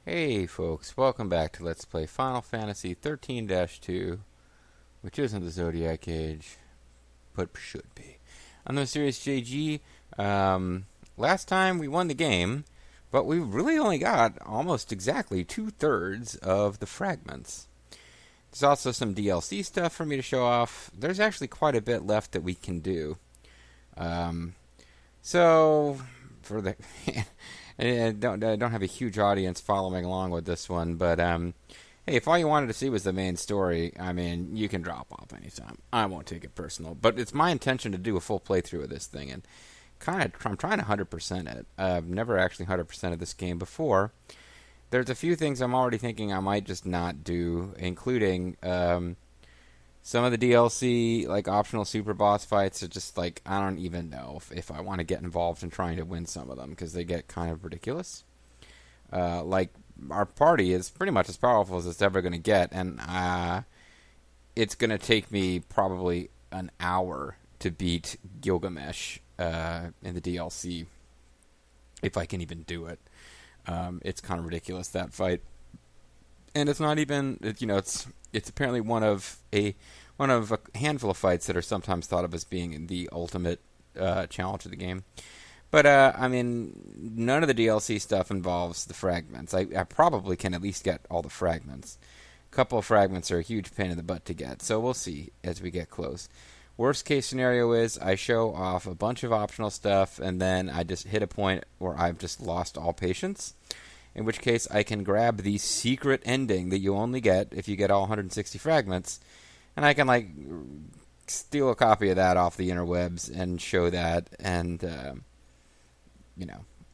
Hey folks, welcome back to Let's Play Final Fantasy XIII-2, which isn't the Zodiac Age, but should be. I'm the Mysterious JG. Last time we won the game, but we really only got almost exactly 2/3 of the fragments. There's also some DLC stuff for me to show off. There's actually quite a bit left that we can do. So, for the... I don't have a huge audience following along with this one, but hey, if all you wanted to see was the main story, I mean, you can drop off anytime. I won't take it personal, but it's my intention to do a full playthrough of this thing, and I'm trying to 100% it. I've never actually 100% of this game before. There's a few things I'm already thinking I might just not do, including some of the DLC, like optional super boss fights, are just like, I don't even know if I want to get involved in trying to win some of them, because they get kind of ridiculous. Like, our party is pretty much as powerful as it's ever going to get, and it's going to take me probably an hour to beat Gilgamesh in the DLC, if I can even do it. It's kind of ridiculous, that fight. And it's not even, it's apparently one of a handful of fights that are sometimes thought of as being the ultimate challenge of the game. But, I mean, none of the DLC stuff involves the fragments. I probably can at least get all the fragments. A couple of fragments are a huge pain in the butt to get, so we'll see as we get close. Worst case scenario is I show off a bunch of optional stuff, and then I just hit a point where I've just lost all patience. In which case, I can grab the secret ending that you only get if you get all 160 fragments, and I can, like, steal a copy of that off the interwebs and show that, and, it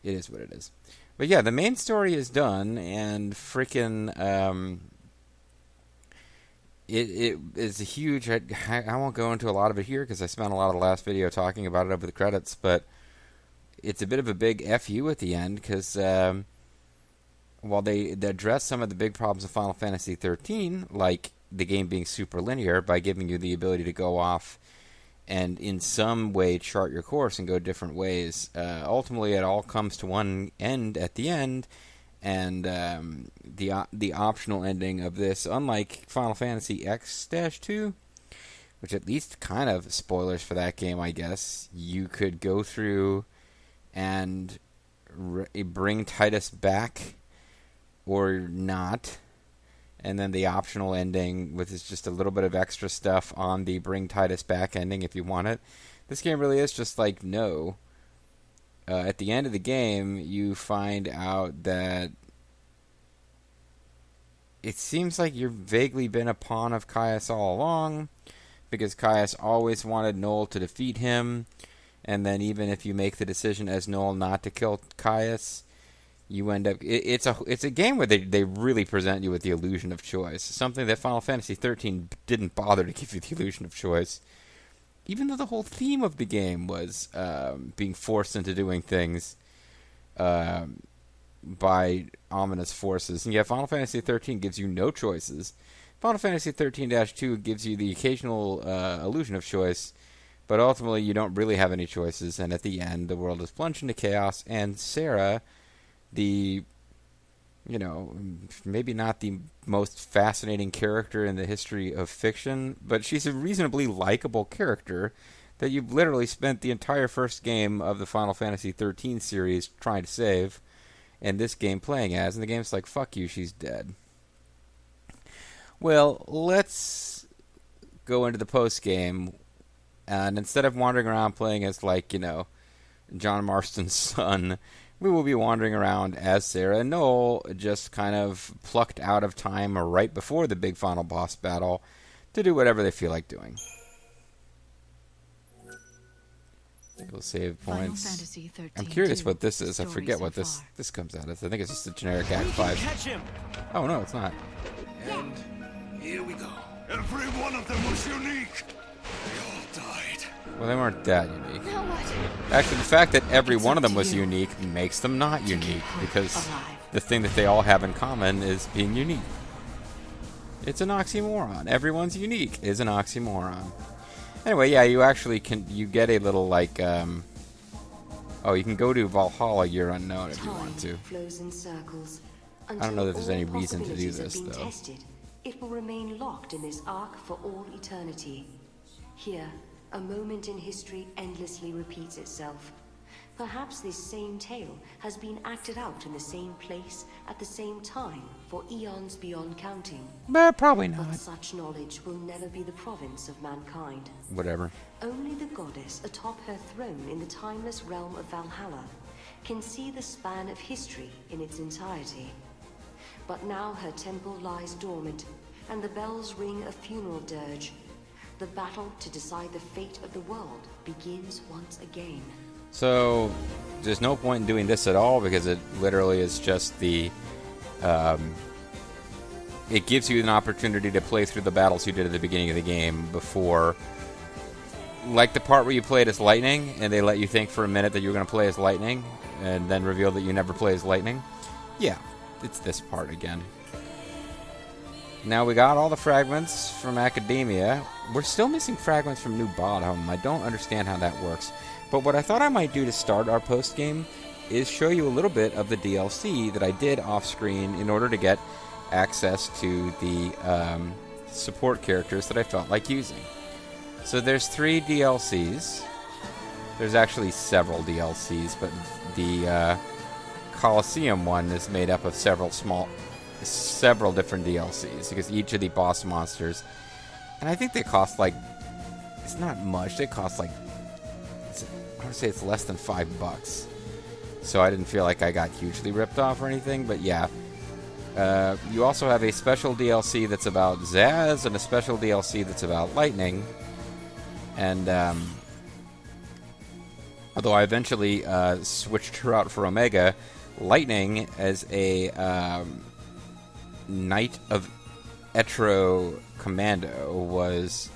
is what it is. But yeah, the main story is done, and freaking, it is a huge... I won't go into a lot of it here, because I spent a lot of the last video talking about it over the credits, but it's a bit of a big FU at the end, because... while they address some of the big problems of Final Fantasy XIII, like the game being super linear by giving you the ability to go off and in some way chart your course and go different ways, ultimately it all comes to one end at the end, and the optional ending of this, unlike Final Fantasy XIII, which at least kind of spoilers for that game, I guess, you could go through and bring Titus back or not, and then the optional ending with just a little bit of extra stuff on the bring Titus back ending if you want it. This game really is just like, no. At the end of the game, you find out that it seems like you've vaguely been a pawn of Caius all along, because Caius always wanted Noel to defeat him, and then even if you make the decision as Noel not to kill Caius, you end up... It's a game where they really present you with the illusion of choice. Something that Final Fantasy XIII didn't bother to give you the illusion of choice. Even though the whole theme of the game was being forced into doing things by ominous forces. And yeah, Final Fantasy XIII gives you no choices. Final Fantasy XIII-2 gives you the occasional illusion of choice, but ultimately you don't really have any choices, and at the end the world is plunged into chaos, and Sarah... maybe not the most fascinating character in the history of fiction, but she's a reasonably likable character that you've literally spent the entire first game of the Final Fantasy XIII series trying to save, and this game playing as, and the game's like, fuck you, she's dead. Well, let's go into the post-game, and instead of wandering around playing as, John Marston's son... we will be wandering around as Sarah and Noel, just kind of plucked out of time right before the big final boss battle to do whatever they feel like doing. We'll save points. I'm curious what this is. I forget what this comes out as. I think it's just a generic Act 5. Oh, no, it's not. And here we go. Every one of them was unique. They all died. Well, they weren't that unique. Actually, the fact that every one of them was unique makes them not unique, because the thing that they all have in common is being unique. It's an oxymoron. Everyone's unique is an oxymoron. Anyway, yeah, you actually you get a little, Oh, you can go to Valhalla Year Unknown if you want to. Flows in circles. I don't know that there's any reason to do Until all this, possibilities have been though. tested, it will remain locked in this ark for all eternity. Here, a moment in history endlessly repeats itself. Perhaps this same tale has been acted out in the same place at the same time for eons beyond counting. But probably But not. such knowledge will never be the province of mankind. Whatever. Only the goddess atop her throne in the timeless realm of Valhalla can see the span of history in its entirety. But now her temple lies dormant, and the bells ring a funeral dirge. The battle to decide the fate of the world begins once again. So, there's no point in doing this at all because it literally is just the... it gives you an opportunity to play through the battles you did at the beginning of the game before... Like the part where you played as Lightning, and they let you think for a minute that you were going to play as Lightning, and then reveal that you never play as Lightning. Yeah, it's this part again. Now we got all the fragments from Academia. We're still missing fragments from New Bottom. I don't understand how that works. But what I thought I might do to start our post-game is show you a little bit of the DLC that I did off-screen in order to get access to the support characters that I felt like using. So there's 3 DLCs. There's actually several DLCs, but the Colosseum one is made up of several different DLCs, because each of the boss monsters, and I think they cost like, it's not much, they cost like, I would say it's less than $5. So I didn't feel like I got hugely ripped off or anything, but yeah. You also have a special DLC that's about Sazh, and a special DLC that's about Lightning. And although I eventually switched her out for Omega, Lightning as a Knight of Etro Commando was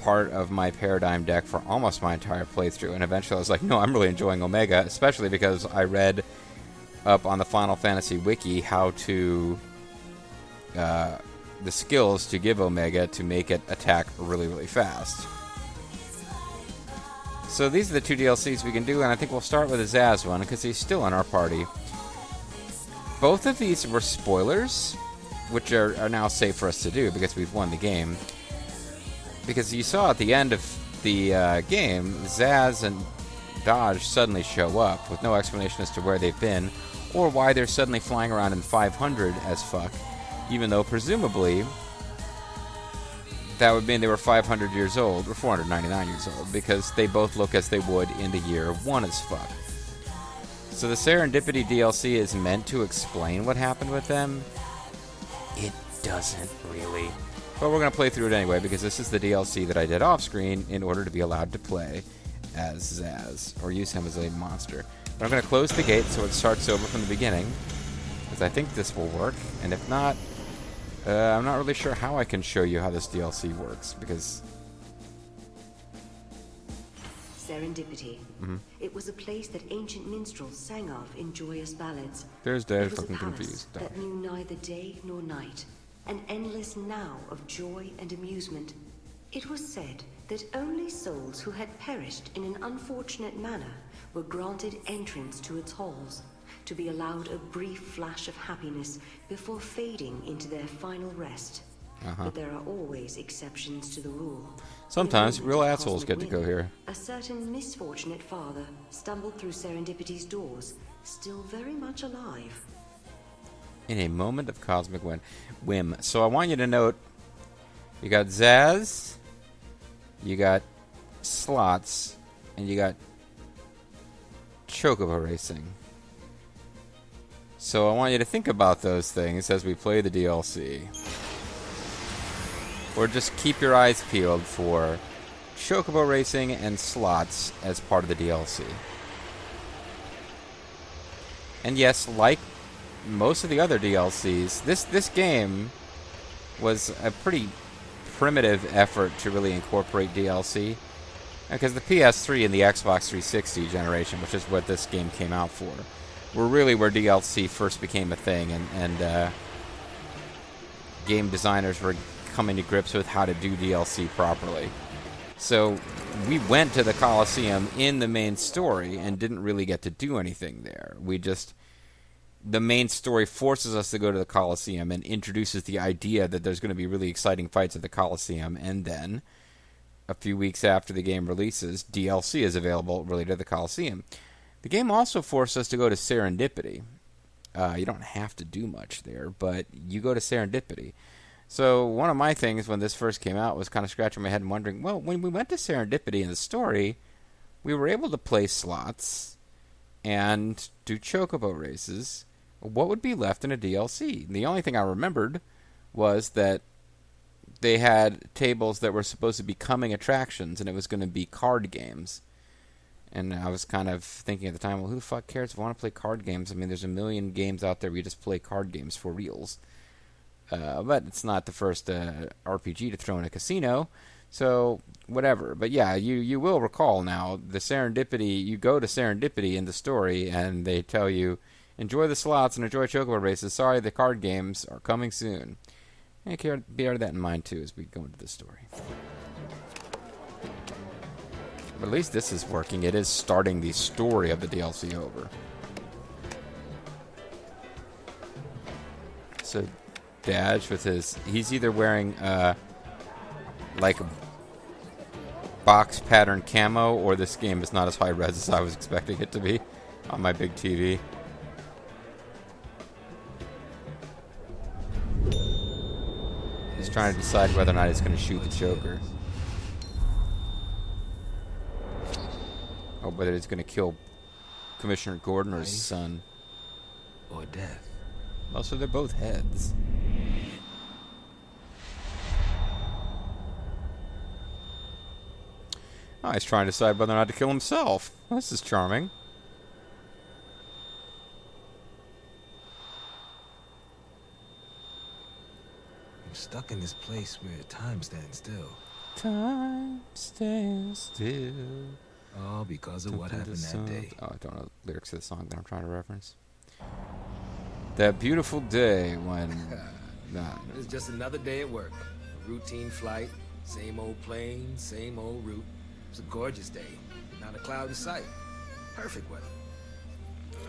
part of my Paradigm deck for almost my entire playthrough, and eventually I was like, no, I'm really enjoying Omega, especially because I read up on the Final Fantasy Wiki how to the skills to give Omega to make it attack really, really fast. So these are the 2 DLCs we can do, and I think we'll start with the Sazh one, because he's still in our party. Both of these were spoilers, which are now safe for us to do, because we've won the game. Because you saw at the end of the game, Sazh and Dodge suddenly show up, with no explanation as to where they've been, or why they're suddenly flying around in 500 as fuck, even though presumably that would mean they were 500 years old, or 499 years old, because they both look as they would in the year 1 as fuck. So the Serendipity DLC is meant to explain what happened with them. It doesn't really. But we're going to play through it anyway, because this is the DLC that I did off-screen in order to be allowed to play as Sazh, or use him as a monster. But I'm going to close the gate so it starts over from the beginning, because I think this will work, and if not, I'm not really sure how I can show you how this DLC works, because... Serendipity. It was a place that ancient minstrels sang of in joyous ballads. There's It Dave was a looking palace confused. that knew neither day nor night, an endless now of joy and amusement. It was said that only souls who had perished in an unfortunate manner were granted entrance to its halls, to be allowed a brief flash of happiness before fading into their final rest. But there are always exceptions to the rule. Sometimes In a real moment of assholes get to cosmic go whim, here. A certain misfortunate father stumbled through Serendipity's doors, still very much alive. In a moment of cosmic whim. So I want you to note, you got Sazh, you got Slots, and you got Chocobo Racing. So I want you to think about those things as we play the DLC. Or just keep your eyes peeled for Chocobo Racing and Slots as part of the DLC. And yes, like most of the other DLCs, this game was a pretty primitive effort to really incorporate DLC. Because the PS3 and the Xbox 360 generation, which is what this game came out for, were really where DLC first became a thing, and game designers were coming to grips with how to do DLC properly. So we went to the Colosseum in the main story and didn't really get to do anything there. We just the main story forces us to go to the Colosseum and introduces the idea that there's going to be really exciting fights at the Colosseum, and then a few weeks after the game releases, DLC is available related to the Colosseum. The game also forced us to go to Serendipity. You don't have to do much there, but you go to Serendipity. So one of my things when this first came out was kind of scratching my head and wondering, well, when we went to Serendipity in the story, we were able to play slots and do chocobo races. What would be left in a DLC? And the only thing I remembered was that they had tables that were supposed to be coming attractions, and it was going to be card games. And I was kind of thinking at the time, well, who the fuck cares if I want to play card games? I mean, there's a million games out there where you just play card games for reals. But it's not the first RPG to throw in a casino, so whatever. But yeah, you will recall now, the Serendipity, you go to Serendipity in the story, and they tell you, enjoy the slots and enjoy chocobo races. Sorry, the card games are coming soon. And bear that in mind, too, as we go into the story. But at least this is working. It is starting the story of the DLC over. So, Sazh with his... He's either wearing, like, box pattern camo, or this game is not as high res as I was expecting it to be on my big TV. He's trying to decide whether or not he's going to shoot the Joker. Or whether he's going to kill Commissioner Gordon or his son. Or death. Well, so they're both heads. Oh, he's trying to decide whether or not to kill himself. Well, this is charming. I'm stuck in this place where time stands still. Time stands still. All because of what happened that day. Oh, I don't know the lyrics of the song that I'm trying to reference. That beautiful day when... It's just another day at work. A routine flight, same old plane, same old route. It was a gorgeous day. Not a cloud in sight. Perfect weather.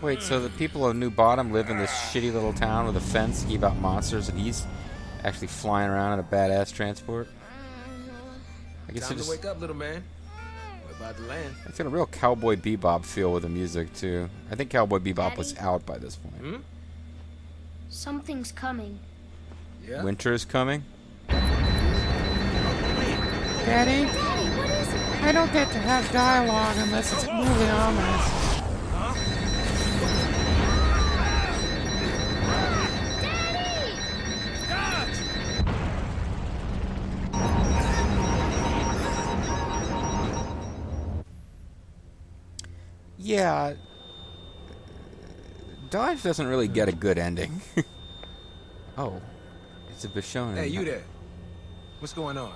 Wait, so the people of New Bottom live in this shitty little town with a fence to keep out monsters, and he's actually flying around in a badass transport? I guess Time to wake up, little man. We're about to land. It's got a real Cowboy Bebop feel with the music, too. I think Cowboy Bebop was out by this point. Hmm? Something's coming. Yeah. Winter is coming? Daddy? Daddy, what is it? I don't get to have dialogue unless it's really ominous. Yeah, Dodge doesn't really get a good ending. Oh, it's a Bishonen. Hey, you there? What's going on?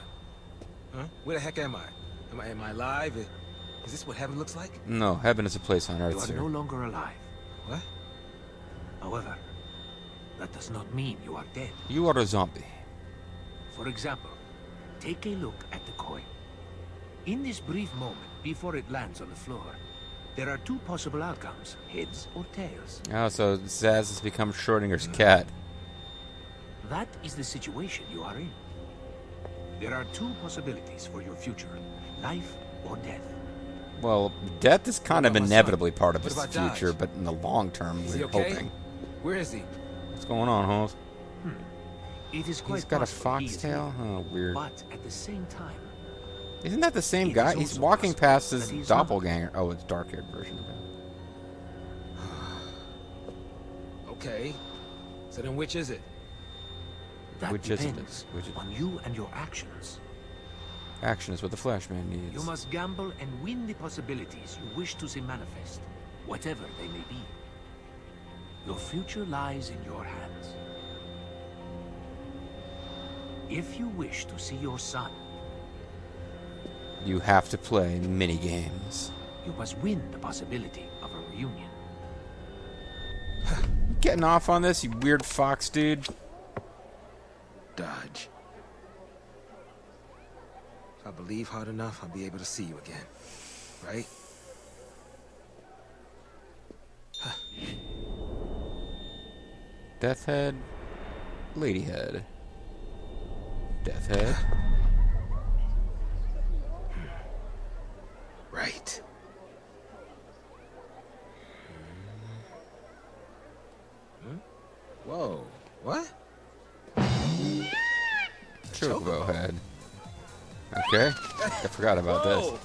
Huh? Where the heck am I? Am I alive? Is this what heaven looks like? No, heaven is a place on You Earth, are sir. no longer alive. What? However, that does not mean you are dead. You are a zombie. For example, take a look at the coin. In this brief moment, before it lands on the floor, there are two possible outcomes, heads or tails. Oh, so Sazh has become Schrodinger's cat. That is the situation you are in. There are two possibilities for your future, life or death. Well, death is kind of What about my inevitably son? part of What his about Dodge? future, but in the long term, Is he we're okay? hoping. Where is he? What's going on, Holmes? It is quite He's got a possible he is foxtail? here, Oh, weird. But at the same time, Isn't that the same It guy? is He's also walking possible past his that he's not. doppelganger. Oh, it's dark-haired version of him. Okay. So then which is it? that Which is it? depends Which is- on you and your actions. Action is what the Flashman needs. You must gamble and win the possibilities you wish to see manifest, whatever they may be. Your future lies in your hands. If you wish to see your son, You have to play mini-games. you must win the possibility of a reunion. Getting off on this, you weird fox dude. Dodge. If I believe hard enough, I'll be able to see you again. Right? Death Head. Lady Head. Death Head. Right. Whoa. What? Chocobo Head. Okay. I forgot about this. Whoa.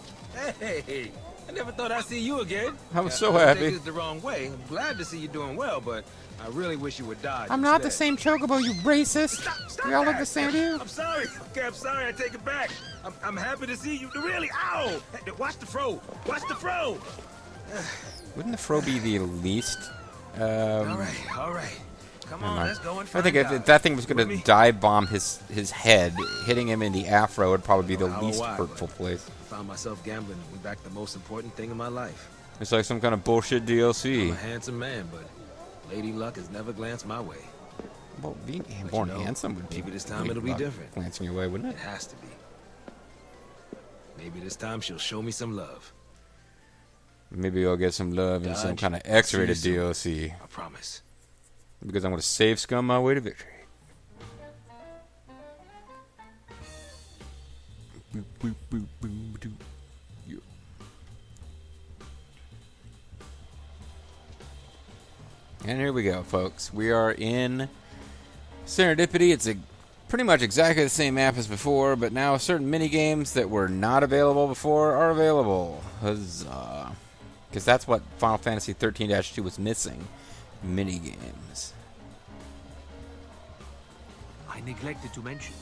Hey, I never thought I'd see you again. I'm so Don't happy. take this the wrong way. I'm glad to see you doing well, but I really wish you would die. I'm not the same Chocobo, you racist. Stop We all look that. the same to you. I'm sorry. Okay, I'm sorry. I take it back. I'm happy to see you. Really? Ow! Hey, watch the fro. Watch the fro. Wouldn't the fro be the least? All right. Come on, let's go and I find think out. if that thing was going With to me? dive bomb his head, hitting him in the afro would probably be the Well, least why, hurtful but place. I found myself gambling and went back to the most important thing in my life. It's like some kind of bullshit I'm DLC. a handsome man, but Lady Luck has never glanced my way. Well, being But born you know, handsome would be. maybe this time big it'll be luck different. Glancing your way, wouldn't It it? has to be. Maybe this time she'll show me some love. Maybe you'll get some love in some Dodge. kind of X-rated See you DLC. I promise. Because I'm going to save scum my way to victory. Boop, boop, boop, boop, doo. Yeah. And here we go, folks. We are in Serendipity. It's pretty much exactly the same map as before, but now certain mini games that were not available before are available. Huzzah. Because that's what Final Fantasy XIII-2 was missing. Mini games. I neglected to mention.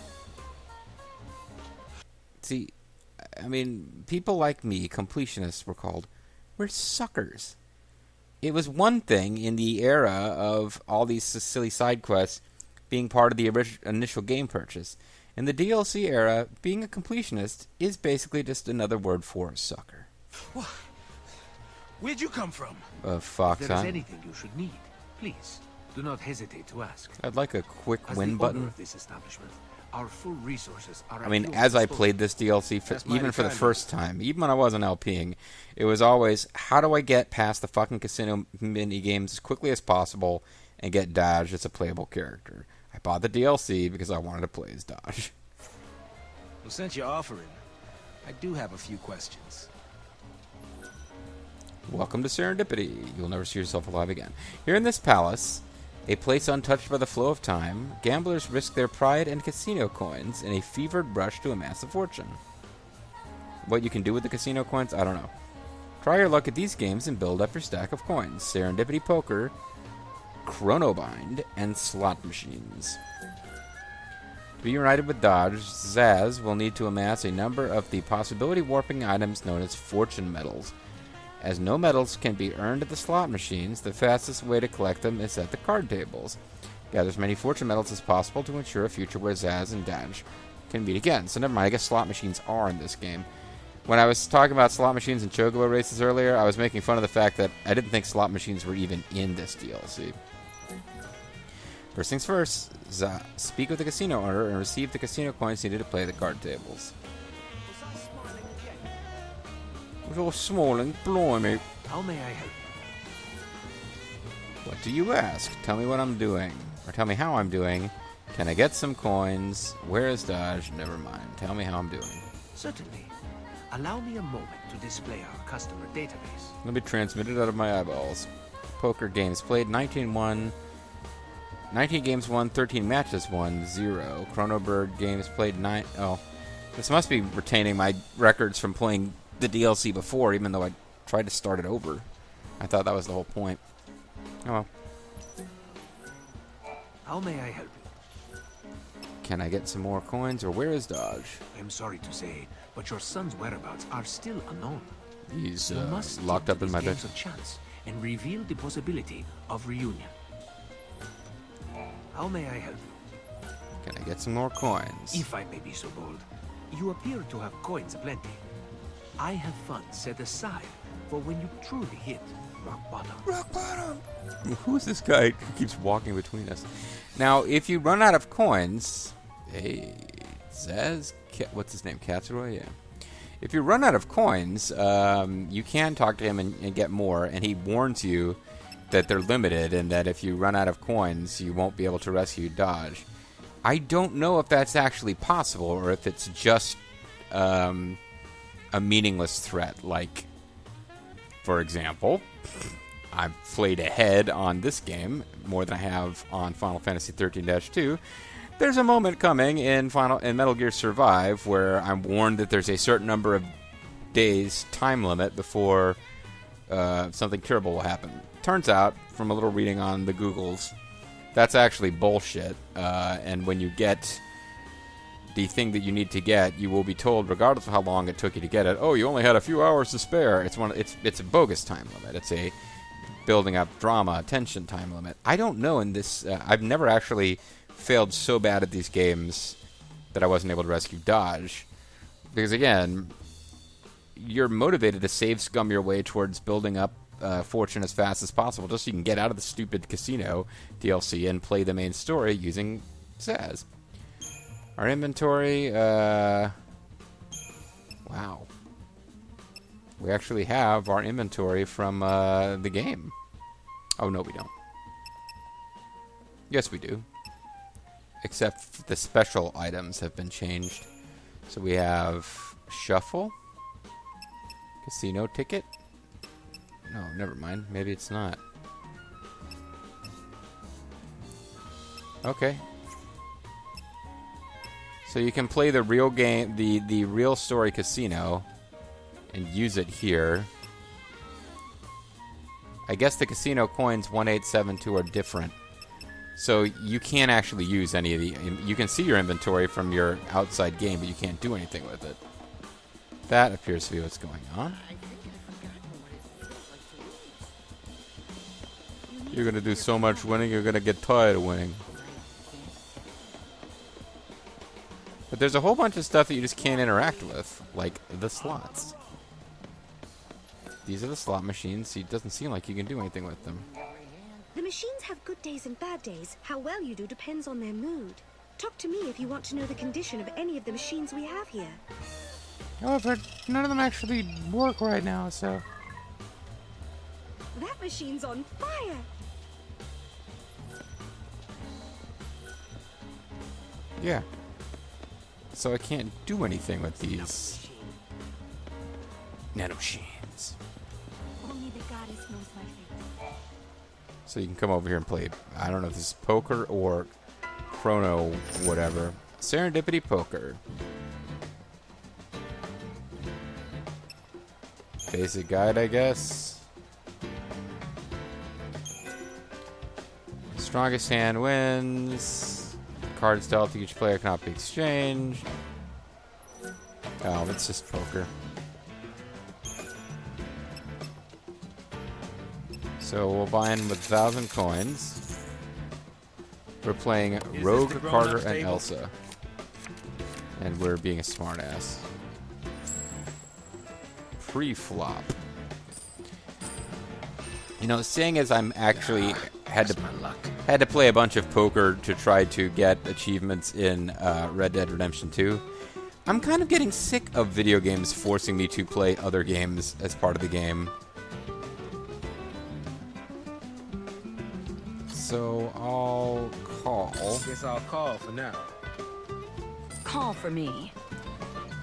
See, I mean, people like me, completionists were called, we're suckers. It was one thing in the era of all these silly side quests being part of the initial game purchase. In the DLC era, being a completionist is basically just another word for sucker. Where'd you come from? Fox, If there is huh? anything you should need, please do not hesitate to ask. I'd like a quick As win the owner button. of this establishment, our full resources are I at mean, your as I disposal. played this DLC, That's mighty even for the kind of first time, even when I wasn't LPing, it was always, how do I get past the fucking casino mini games as quickly as possible and get Dodge as a playable character? I bought the DLC because I wanted to play as Dodge. Well, since you're offering, I do have a few questions. Welcome to Serendipity. You'll never see yourself alive again. Here in this palace, a place untouched by the flow of time, gamblers risk their pride and casino coins in a fevered rush to amass a fortune. What you can do with the casino coins, I don't know. Try your luck at these games and build up your stack of coins. Serendipity Poker, Chronobind, and slot machines. To be united with Dodge, Sazh will need to amass a number of the possibility warping items known as fortune medals. As no medals can be earned at the slot machines, the fastest way to collect them is at the card tables. Gather as many fortune medals as possible to ensure a future where Sazh and Dodge can meet again. So never mind, I guess slot machines are in this game. When I was talking about slot machines and chocobo races earlier, I was making fun of the fact that I didn't think slot machines were even in this DLC. First things first, speak with the casino owner and receive the casino coins needed to play the card tables. It was all small and blimey. How may I help you? What do you ask? Tell me what I'm doing. Or tell me how I'm doing. Can I get some coins? Where is Dodge? Never mind. Tell me how I'm doing. Certainly. Allow me a moment to display our customer database. Let me transmit it out of my eyeballs. Poker games played, 19 games won, 13 matches won, 0. Chronobird games played, 9... Oh, this must be retaining my records from playing the DLC before, even though I tried to start it over. I thought that was the whole point. Oh well. How may I help you? Can I get some more coins, or where is Dodge? I'm sorry to say, but your son's whereabouts are still unknown. He's You must locked stick up to in these my bed. games of chance and reveal the possibility of reunion. How may I help you? Can I get some more coins? If I may be so bold, you appear to have coins aplenty. I have funds set aside for when you truly hit rock bottom. Rock bottom! Who's this guy who keeps walking between us? Now, if you run out of coins... Hey, Sazh? What's his name? Katsura? Yeah. If you run out of coins, you can talk to him and get more, and he warns you that they're limited and that if you run out of coins, you won't be able to rescue Dodge. I don't know if that's actually possible or if it's just a meaningless threat. Like, for example, I've played ahead on this game more than I have on Final Fantasy XIII-2. There's a moment coming in Metal Gear Survive where I'm warned that there's a certain number of days time limit before something terrible will happen. Turns out, from a little reading on the Googles, that's actually bullshit. And when you get the thing that you need to get, you will be told, regardless of how long it took you to get it, oh, you only had a few hours to spare. It's a bogus time limit. It's a building up drama, tension time limit. I don't know in this... I've never actually failed so bad at these games that I wasn't able to rescue Dodge. Because, again, you're motivated to save scum your way towards building up fortune as fast as possible, just so you can get out of the stupid casino DLC and play the main story using Sazh. Our inventory, wow. We actually have our inventory from the game. Oh, no, we don't. Yes, we do. Except the special items have been changed. So we have Shuffle, Casino Ticket. No, never mind. Maybe it's not. Okay. So you can play the real game, the real story casino, and use it here. I guess the casino coins 1872 are different. So you can't actually use any of the... You can see your inventory from your outside game, but you can't do anything with it. That appears to be what's going on. You're going to do so much winning, you're going to get tired of winning. But there's a whole bunch of stuff that you just can't interact with, like the slots. These are the slot machines, so it doesn't seem like you can do anything with them. The machines have good days and bad days. How well you do depends on their mood. Talk to me if you want to know the condition of any of the machines we have here. Oh, but none of them actually work right now, so... That machine's on fire! Yeah. So I can't do anything with these nanomachines. Only the goddess knows my fate. So you can come over here and play, I don't know if this is poker or chrono whatever. Serendipity poker. Basic guide, I guess. Strongest hand wins. Cards dealt to each player cannot be exchanged. Oh, it's just poker. So we'll buy in with 1,000 coins. We're playing Rogue, Carter, and Elsa. And we're being a smartass. Pre-flop. You know, seeing as I'm actually had to play a bunch of poker to try to get achievements in Red Dead Redemption 2, I'm kind of getting sick of video games forcing me to play other games as part of the game. So I'll call. Guess I'll call for now. Call for me.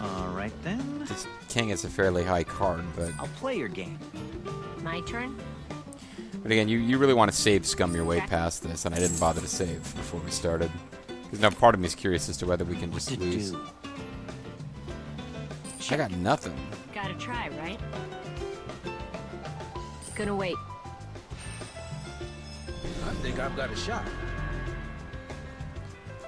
All right then. This king is a fairly high card, but... I'll play your game. My turn? But again, you really want to save scum your way past this, and I didn't bother to save before we started. Because now part of me is curious as to whether we can just lose. I got nothing. Gotta try, right? Gonna wait. I think I've got a shot.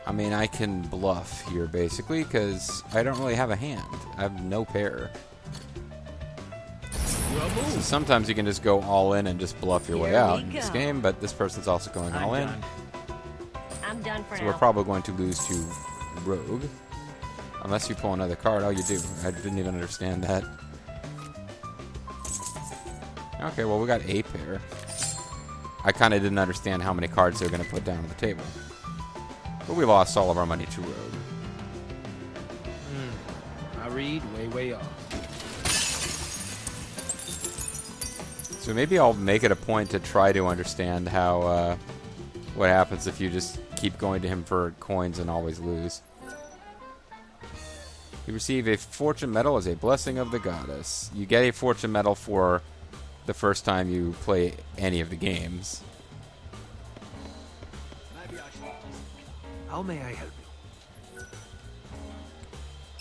I mean, I can bluff here, basically, because I don't really have a hand. I have no pair. So sometimes you can just go all in and just bluff your way out in this game, but this person's also going all in. I'm done for now. So we're probably going to lose to Rogue. Unless you pull another card. Oh, you do. I didn't even understand that. Okay, well, we got a pair. I kind of didn't understand how many cards they were going to put down on the table. But we lost all of our money to Rogue. I read way off. So maybe I'll make it a point to try to understand how what happens if you just keep going to him for coins and always lose. You receive a fortune medal as a blessing of the goddess. You get a fortune medal for the first time you play any of the games. How may I help you?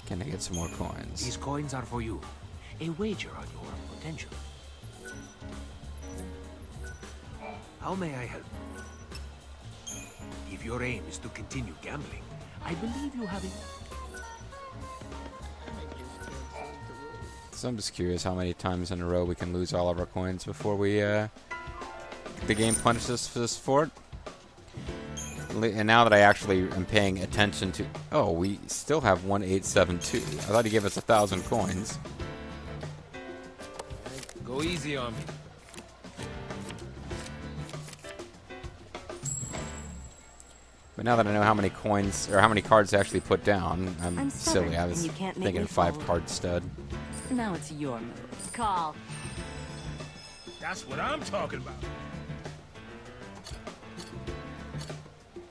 Can I get some more coins? These coins are for you. A wager on your potential. How may I help you? If your aim is to continue gambling, I believe you have it. So I'm just curious how many times in a row we can lose all of our coins before we the game punishes us for it. And now that I actually am paying attention to... Oh, we still have 1872. I thought he gave us 1,000 coins. Go easy on me. But now that I know how many coins, or how many cards to actually put down, I'm stubborn, silly. I was and you can't make thinking me 5-card stud. Now it's your move. Call. That's what I'm talking about.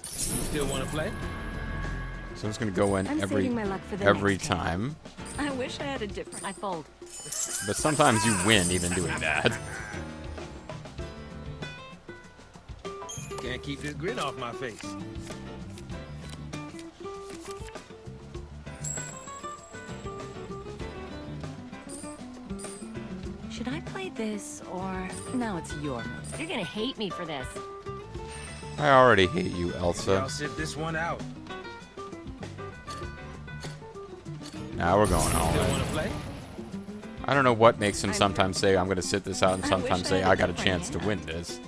You still want to play? So I'm just going to go in I'm every saving my luck for the every next game. time. I wish I had a different. I fold. But sometimes you win even doing that. Can't keep this grin off my face. Should I play this or now it's your move? You're gonna hate me for this. I already hate you, Maybe Elsa. I'll sit this one out. Now we're going all Still in. want to play? I don't know what makes him sometimes say, I'm going to sit this out, and I sometimes wish say, I I had got a a chance to different win this.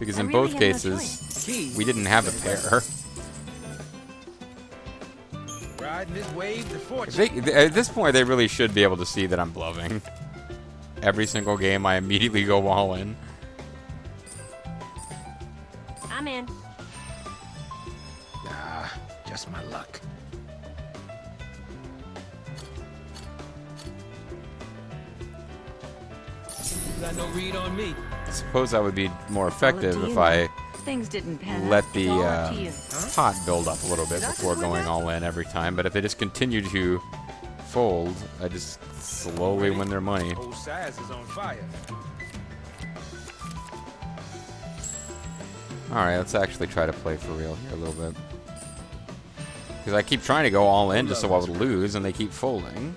Because I in really both had no cases, we didn't have a pair. Riding this wave to fortune. At this point, they really should be able to see that I'm bluffing. Every single game, I immediately go all in. I'm in. Ah, just my luck. You got no read on me. I suppose that would be more effective All up to if you. I Things didn't pan let out. the It's all up to you. pot build up a little bit Did I before just win going that? all in every time. But if they just continue to fold, I just slowly win their money. Old Sazh is on fire. Alright, let's actually try to play for real here a little bit. Because I keep trying to go all in just so I would lose, and they keep folding.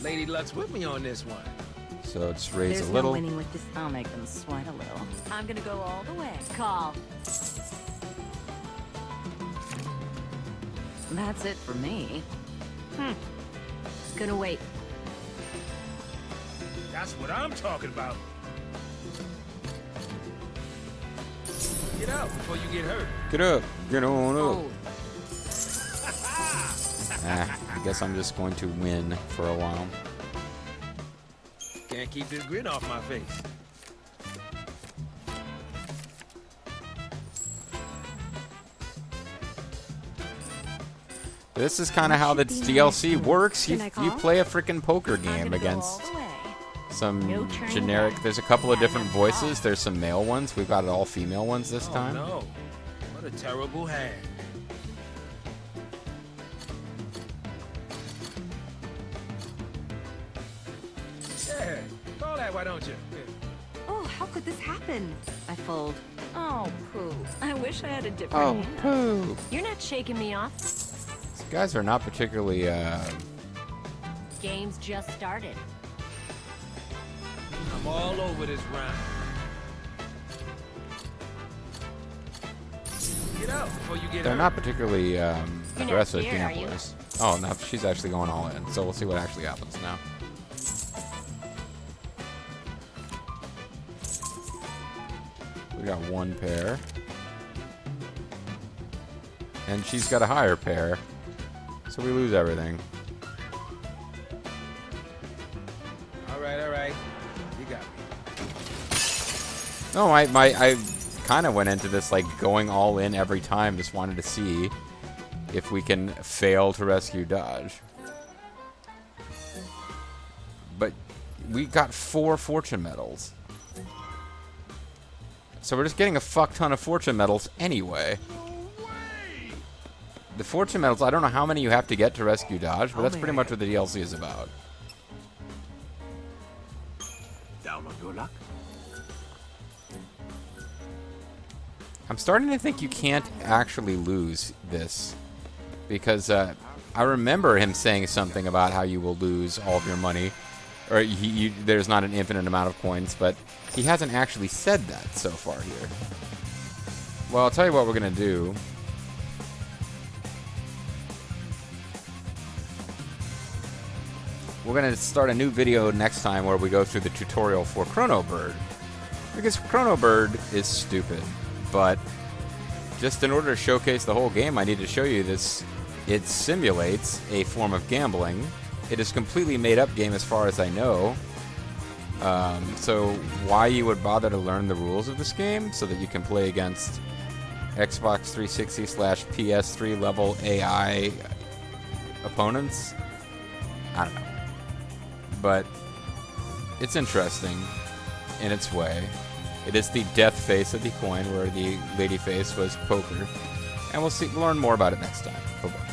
Lady Luck's with me on this one. So just raise There's a little. no winning with this. I'll make them sweat a little. I'm gonna go all the way. Call. That's it for me. Gonna wait. That's what I'm talking about. Get out before you get hurt. Get up. Get on up. Fold. I guess I'm just going to win for a while. Can't keep this grin off my face. This is kind of how the DLC works. You, Can I you call? play a freaking poker I'm game gonna against go all the way. some No turning generic. back. There's a couple of Yeah, different no voices. call. There's some male ones. We've got all female ones this Oh time. no. What a terrible hand. Yeah, call that, why don't you? Oh, how could this happen? I fold. Oh, poo. I wish I had a different Oh, hand. poo. You're not shaking me off. These guys are not particularly. Game's just started. I'm all over this round. Get out before you get They're hurt. not particularly aggressive scared, are you? gamblers. Oh, no, she's actually going all in. So we'll see what actually happens now. We got one pair. And she's got a higher pair. So we lose everything. All right. You got me. No, I kind of went into this like going all in every time. Just wanted to see if we can fail to rescue Dodge. But we got 4 fortune medals. So we're just getting a fuck ton of fortune medals anyway. The fortune medals, I don't know how many you have to get to rescue Dodge, but that's pretty much what the DLC is about. Down on your luck. I'm starting to think you can't actually lose this. Because I remember him saying something about how you will lose all of your money. Or there's not an infinite amount of coins, but he hasn't actually said that so far here. Well, I'll tell you what we're going to do. We're going to start a new video next time where we go through the tutorial for Chrono Bird. Because Chrono Bird is stupid, but just in order to showcase the whole game, I need to show you this. It simulates a form of gambling. It is a completely made-up game as far as I know. So why you would bother to learn the rules of this game so that you can play against Xbox 360/PS3 level AI opponents? I don't know. But it's interesting in its way. It is the death face of the coin, where the lady face was poker. And we'll learn more about it next time. Bye-bye.